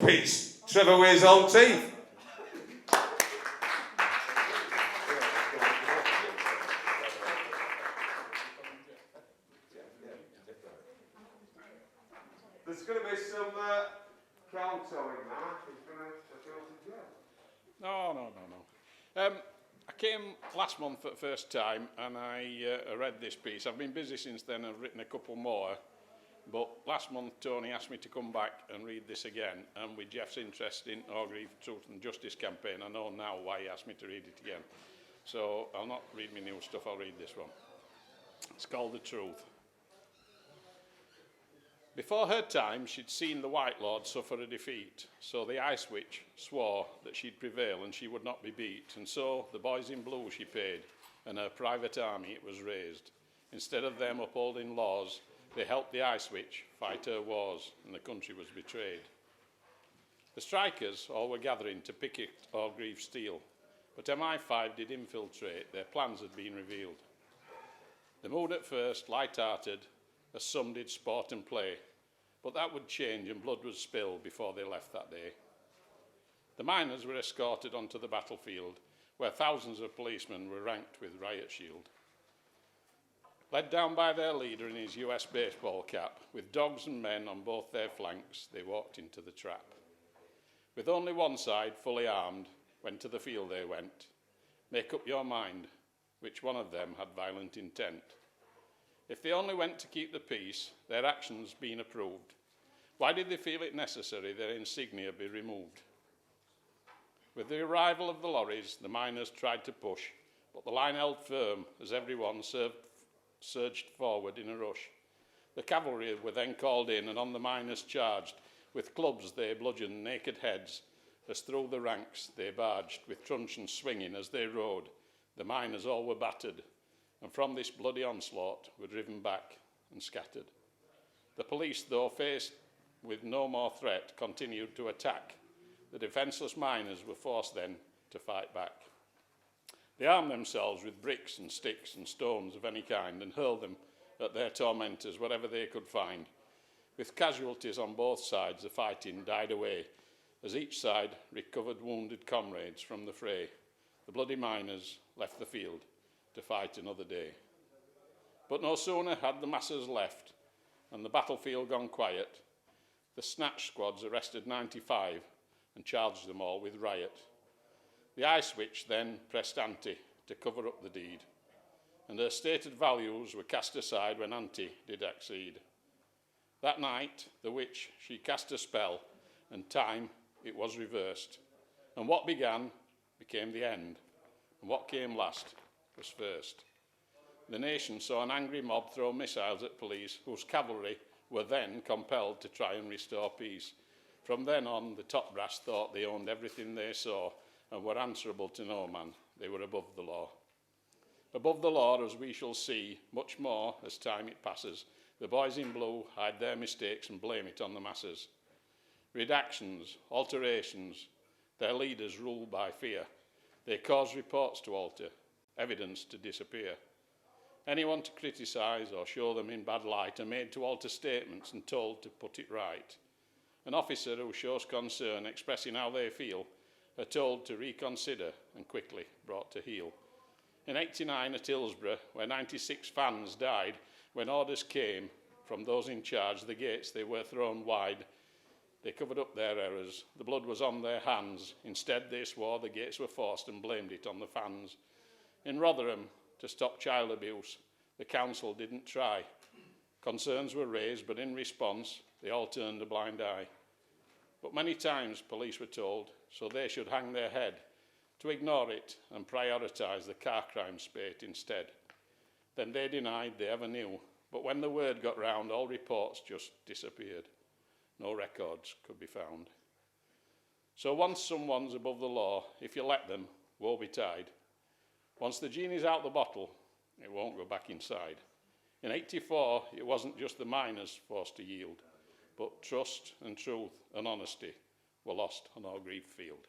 Peace. Trevor wears old teeth. There's going to be some counselling now. He's going to go to jail. No. I came last month for the first time and I read this piece. I've been busy since then. I've written a couple more. But last month, Tony asked me to come back and read this again. And with Jeff's interest in Orgreave Truth and Justice campaign, I know now why he asked me to read it again. So I'll not read my new stuff, I'll read this one. It's called The Truth. Before her time, she'd seen the White Lord suffer a defeat, so the Ice Witch swore that she'd prevail and she would not be beat, and so the boys in blue she paid, and her private army it was raised. Instead of them upholding laws, they helped the Ice Witch fight her wars, and the country was betrayed. The strikers all were gathering to picket Orgreave steel, but MI5 did infiltrate, their plans had been revealed. The mood at first light-hearted, as some did sport and play, but that would change and blood would spill before they left that day. The miners were escorted onto the battlefield, where thousands of policemen were ranked with riot shield. Led down by their leader in his US baseball cap, with dogs and men on both their flanks, they walked into the trap. With only one side fully armed, when to the field they went. Make up your mind, which one of them had violent intent. If they only went to keep the peace, their actions being approved, why did they feel it necessary their insignia be removed? With the arrival of the lorries, the miners tried to push, but the line held firm as everyone surged forward in a rush. The cavalry were then called in, and on the miners charged. With clubs they bludgeoned naked heads, as through the ranks they barged, with truncheons swinging as they rode. The miners all were battered, and from this bloody onslaught were driven back and scattered. The police, though faced with no more threat, continued to attack. The defenceless miners were forced then to fight back. They armed themselves with bricks and sticks and stones of any kind and hurled them at their tormentors wherever they could find. With casualties on both sides, the fighting died away as each side recovered wounded comrades from the fray. The bloody miners left the field to fight another day. But no sooner had the masses left and the battlefield gone quiet, the snatch squads arrested 95 and charged them all with riot. The Ice Witch then pressed Auntie to cover up the deed, and her stated values were cast aside when Auntie did accede. That night, the witch, she cast a spell, and time it was reversed, and what began became the end, and what came last was first. The nation saw an angry mob throw missiles at police, whose cavalry were then compelled to try and restore peace. From then on, the top brass thought they owned everything they saw and were answerable to no man. They were above the law. Above the law, as we shall see, much more as time it passes, the boys in blue hide their mistakes and blame it on the masses. Redactions, alterations, their leaders rule by fear. They cause reports to alter, evidence to disappear. Anyone to criticise or show them in bad light are made to alter statements and told to put it right. An officer who shows concern, expressing how they feel, are told to reconsider and quickly brought to heel. In '89 at Hillsborough, where 96 fans died, when orders came from those in charge, the gates they were thrown wide. They covered up their errors. The blood was on their hands. Instead, they swore the gates were forced and blamed it on the fans. In Rotherham, to stop child abuse, the council didn't try. Concerns were raised, but in response, they all turned a blind eye. But many times police were told, so they should hang their head, to ignore it and prioritise the car crime spate instead. Then they denied they ever knew, but when the word got round, all reports just disappeared. No records could be found. So once someone's above the law, if you let them, woe betide. Once the genie's out the bottle, it won't go back inside. In '84, it wasn't just the miners forced to yield, but trust and truth and honesty were lost on Orgreave Field.